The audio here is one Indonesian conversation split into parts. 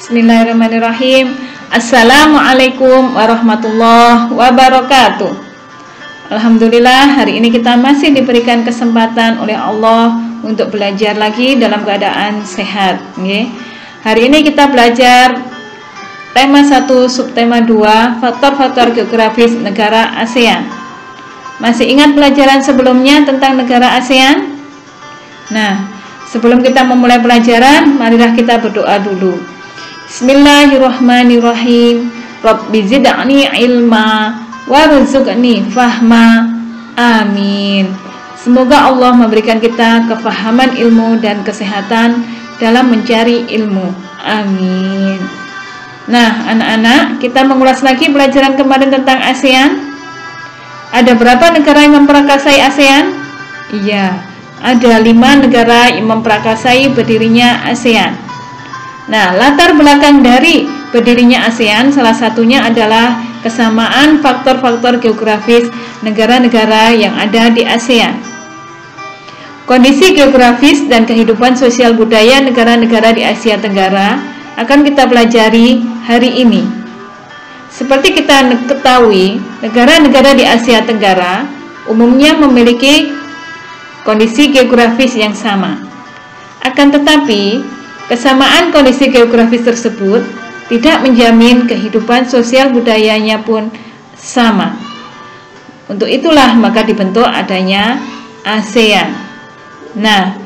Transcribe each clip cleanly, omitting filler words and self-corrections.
Bismillahirrahmanirrahim. Assalamualaikum warahmatullahi wabarakatuh. Alhamdulillah, hari ini kita masih diberikan kesempatan oleh Allah untuk belajar lagi dalam keadaan sehat. Hari ini kita belajar tema 1, subtema 2, faktor-faktor geografis negara ASEAN. Masih ingat pelajaran sebelumnya tentang negara ASEAN? Nah, sebelum kita memulai pelajaran, marilah kita berdoa dulu. Bismillahirrahmanirrahim. Rabbi zid'ni ilma warzuqni fahma. Amin. Semoga Allah memberikan kita kefahaman ilmu dan kesehatan dalam mencari ilmu. Amin. Nah, anak-anak, kita mengulas lagi pelajaran kemarin tentang ASEAN. Ada berapa negara yang memperakasai ASEAN? Iya, ada 5 negara yang memperakasai berdirinya ASEAN. Nah, latar belakang dari berdirinya ASEAN salah satunya adalah kesamaan faktor-faktor geografis negara-negara yang ada di ASEAN. Kondisi geografis dan kehidupan sosial budaya negara-negara di Asia Tenggara akan kita pelajari hari ini. Seperti kita ketahui, negara-negara di Asia Tenggara umumnya memiliki kondisi geografis yang sama. Akan tetapi, kesamaan kondisi geografis tersebut tidak menjamin kehidupan sosial budayanya pun sama. Untuk itulah maka dibentuk adanya ASEAN. Nah,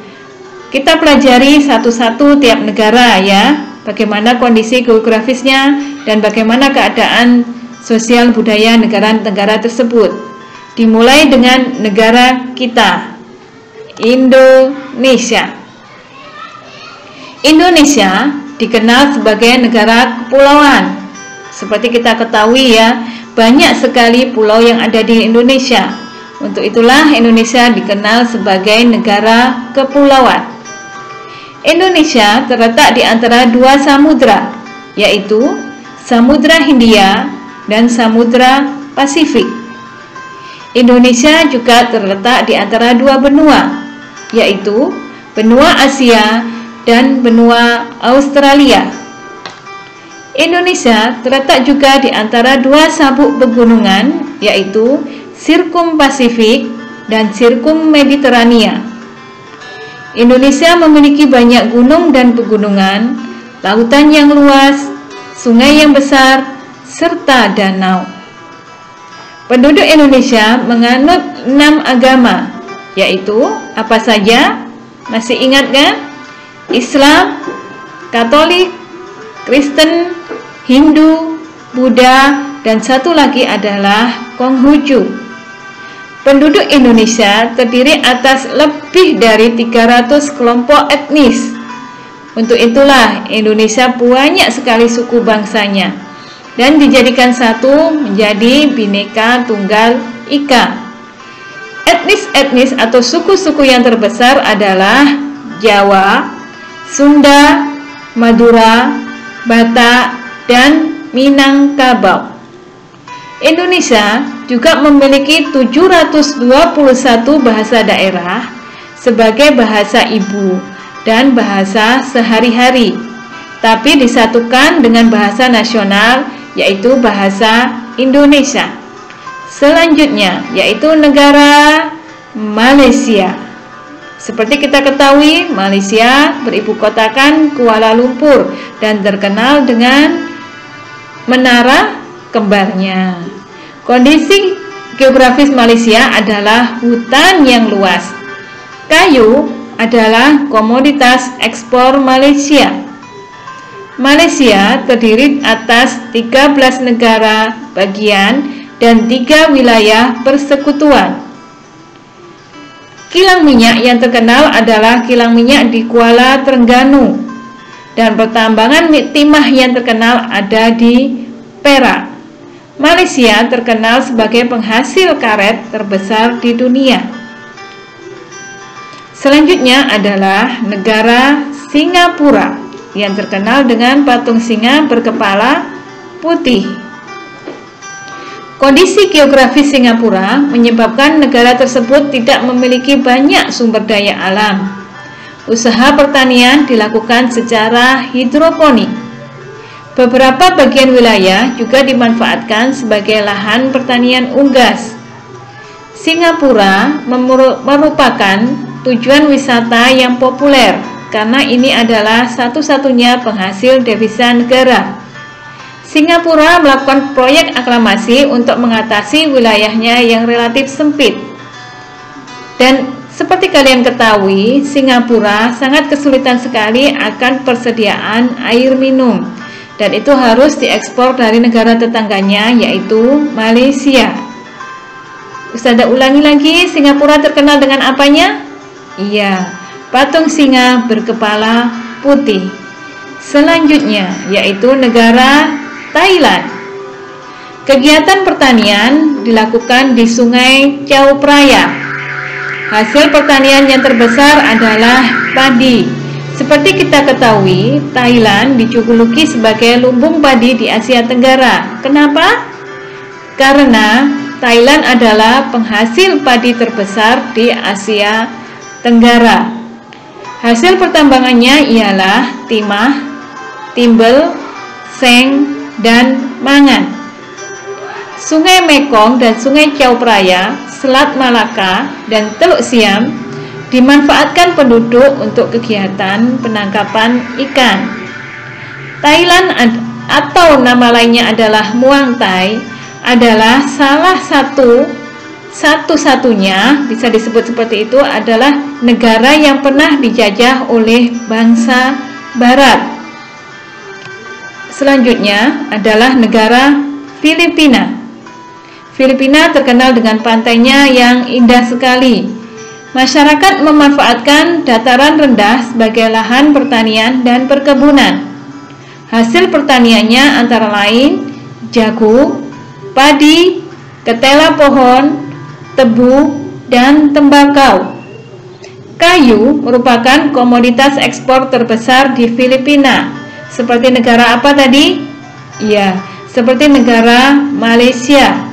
kita pelajari satu-satu tiap negara ya, bagaimana kondisi geografisnya dan bagaimana keadaan sosial budaya negara-negara tersebut. Dimulai dengan negara kita, Indonesia. Indonesia dikenal sebagai negara kepulauan. Seperti kita ketahui ya, banyak sekali pulau yang ada di Indonesia. Untuk itulah Indonesia dikenal sebagai negara kepulauan. Indonesia terletak di antara 2 samudra, yaitu Samudra Hindia dan Samudra Pasifik. Indonesia juga terletak di antara 2 benua, yaitu benua Asia dan benua Australia. Indonesia terletak juga di antara 2 sabuk pegunungan, yaitu Sirkum Pasifik dan Sirkum Mediterania. Indonesia memiliki banyak gunung dan pegunungan, lautan yang luas, sungai yang besar, serta danau. Penduduk Indonesia menganut 6 agama, yaitu apa saja? Masih ingat kan? Islam, Katolik, Kristen, Hindu, Buddha, dan satu lagi adalah Konghucu. Penduduk Indonesia terdiri atas lebih dari 300 kelompok etnis. Untuk itulah Indonesia banyak sekali suku bangsanya dan dijadikan satu menjadi Bhinneka Tunggal Ika. Etnis-etnis atau suku-suku yang terbesar adalah Jawa, Sunda, Madura, Batak, dan Minangkabau. Indonesia juga memiliki 721 bahasa daerah sebagai bahasa ibu dan bahasa sehari-hari, tapi disatukan dengan bahasa nasional yaitu bahasa Indonesia. Selanjutnya yaitu negara Malaysia. Seperti kita ketahui, Malaysia beribukotakan Kuala Lumpur dan terkenal dengan menara kembarnya. Kondisi geografis Malaysia adalah hutan yang luas. Kayu adalah komoditas ekspor Malaysia. Malaysia terdiri atas 13 negara bagian dan 3 wilayah persekutuan. Kilang minyak yang terkenal adalah kilang minyak di Kuala Terengganu, dan pertambangan timah yang terkenal ada di Perak. Malaysia terkenal sebagai penghasil karet terbesar di dunia. Selanjutnya adalah negara Singapura yang terkenal dengan patung singa berkepala putih. Kondisi geografis Singapura menyebabkan negara tersebut tidak memiliki banyak sumber daya alam. Usaha pertanian dilakukan secara hidroponik. Beberapa bagian wilayah juga dimanfaatkan sebagai lahan pertanian unggas. Singapura merupakan tujuan wisata yang populer karena ini adalah satu-satunya penghasil devisa negara. Singapura melakukan proyek aklamasi untuk mengatasi wilayahnya yang relatif sempit. Dan seperti kalian ketahui, Singapura sangat kesulitan sekali akan persediaan air minum. Dan itu harus diekspor dari negara tetangganya, yaitu Malaysia. Ustazah ulangi lagi, Singapura terkenal dengan apanya? Iya, patung singa berkepala putih. Selanjutnya, yaitu negara Thailand. Kegiatan pertanian dilakukan di Sungai Chao Phraya. Hasil pertanian yang terbesar adalah padi. Seperti kita ketahui, Thailand dijuluki sebagai lumbung padi di Asia Tenggara. Kenapa? Karena Thailand adalah penghasil padi terbesar di Asia Tenggara. Hasil pertambangannya ialah timah, timbel, seng, dan mangan. Sungai Mekong dan Sungai Chao Phraya, Selat Malaka, dan Teluk Siam dimanfaatkan penduduk untuk kegiatan penangkapan ikan. Thailand atau nama lainnya adalah Muang Thai adalah salah satu-satunya, bisa disebut seperti itu, adalah negara yang pernah dijajah oleh bangsa Barat. Selanjutnya adalah negara Filipina. Filipina terkenal dengan pantainya yang indah sekali. Masyarakat memanfaatkan dataran rendah sebagai lahan pertanian dan perkebunan. Hasil pertaniannya antara lain jagung, padi, ketela pohon, tebu, dan tembakau. Kayu merupakan komoditas ekspor terbesar di Filipina. Seperti negara apa tadi? Iya, seperti negara Malaysia.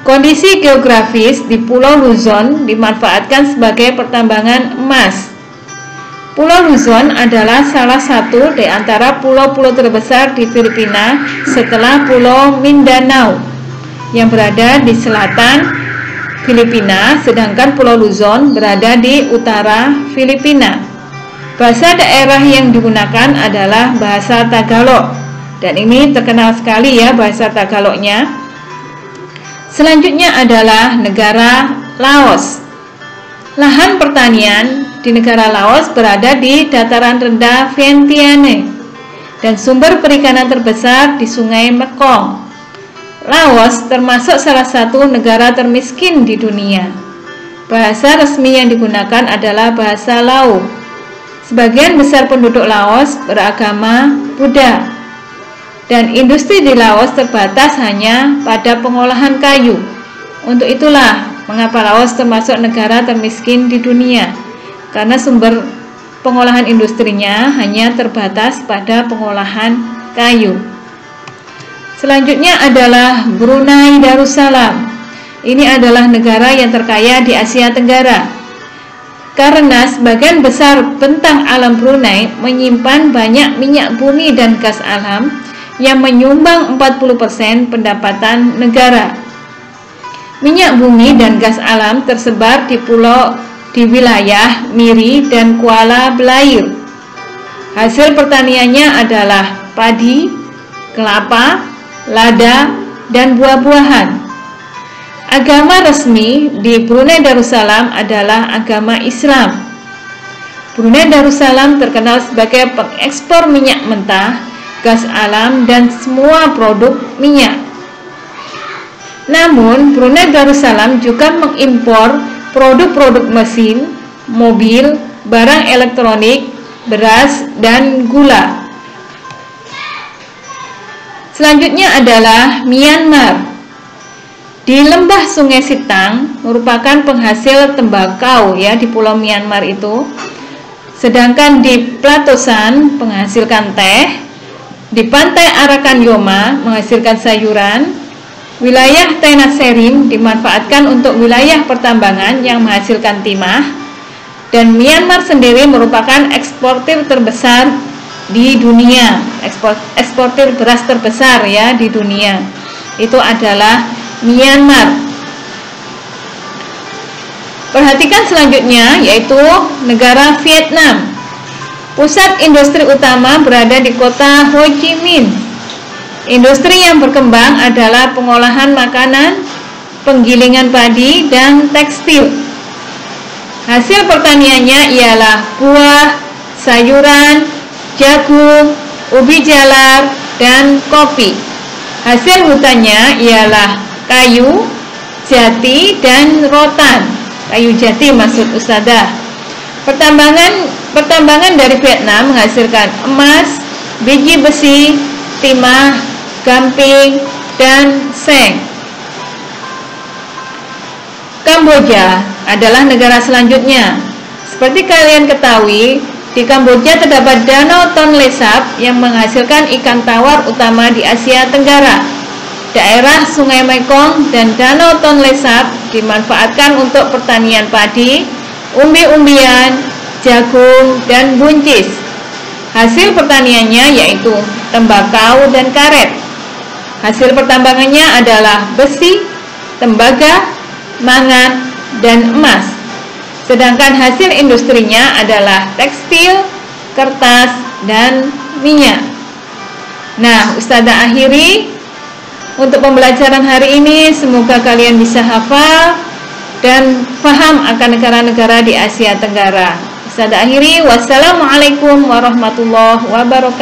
Kondisi geografis di Pulau Luzon dimanfaatkan sebagai pertambangan emas. Pulau Luzon adalah salah satu di antara pulau-pulau terbesar di Filipina setelah Pulau Mindanao yang berada di selatan Filipina, sedangkan Pulau Luzon berada di utara Filipina. Bahasa daerah yang digunakan adalah bahasa Tagalog, dan ini terkenal sekali ya bahasa Tagalognya. Selanjutnya adalah negara Laos. Lahan pertanian di negara Laos berada di dataran rendah Vientiane, dan sumber perikanan terbesar di Sungai Mekong. Laos termasuk salah satu negara termiskin di dunia. Bahasa resmi yang digunakan adalah bahasa Lao. Sebagian besar penduduk Laos beragama Buddha, dan industri di Laos terbatas hanya pada pengolahan kayu. Untuk itulah mengapa Laos termasuk negara termiskin di dunia, karena sumber pengolahan industrinya hanya terbatas pada pengolahan kayu. Selanjutnya adalah Brunei Darussalam. Ini adalah negara yang terkaya di Asia Tenggara, karena sebagian besar bentang alam Brunei menyimpan banyak minyak bumi dan gas alam yang menyumbang 40% pendapatan negara. Minyak bumi dan gas alam tersebar di wilayah Miri dan Kuala Belair. Hasil pertaniannya adalah padi, kelapa, lada, dan buah-buahan. Agama resmi di Brunei Darussalam adalah agama Islam. Brunei Darussalam terkenal sebagai pengekspor minyak mentah, gas alam, dan semua produk minyak. Namun, Brunei Darussalam juga mengimpor produk-produk mesin, mobil, barang elektronik, beras, dan gula. Selanjutnya adalah Myanmar. Di lembah Sungai Sitang merupakan penghasil tembakau ya di Pulau Myanmar itu. Sedangkan di Platosan menghasilkan teh, di pantai Arakan Yoma menghasilkan sayuran. Wilayah Tanah Serim dimanfaatkan untuk wilayah pertambangan yang menghasilkan timah. Dan Myanmar sendiri merupakan eksportir terbesar di dunia, eksportir beras terbesar ya di dunia. Itu adalah Myanmar. Perhatikan selanjutnya, yaitu negara Vietnam. Pusat industri utama berada di kota Ho Chi Minh. Industri yang berkembang adalah pengolahan makanan, penggilingan padi, dan tekstil. Hasil pertaniannya ialah buah, sayuran, jagung, ubi jalar, dan kopi. Hasil hutannya ialah kayu, jati, dan rotan. Kayu jati maksud Ustazah. Pertambangan dari Vietnam menghasilkan emas, biji besi, timah, gamping, dan seng. Kamboja adalah negara selanjutnya. Seperti kalian ketahui, di Kamboja terdapat Danau Tonle Sap yang menghasilkan ikan tawar utama di Asia Tenggara. Daerah Sungai Mekong dan Danau Tonle Sap dimanfaatkan untuk pertanian padi, umbi-umbian, jagung, dan buncis. Hasil pertaniannya yaitu tembakau dan karet. Hasil pertambangannya adalah besi, tembaga, mangan, dan emas. Sedangkan hasil industrinya adalah tekstil, kertas, dan minyak. Nah, Ustazah akhiri untuk pembelajaran hari ini. Semoga kalian bisa hafal dan paham akan negara-negara di Asia Tenggara. Ustazah akhiri, wassalamualaikum warahmatullahi wabarakatuh.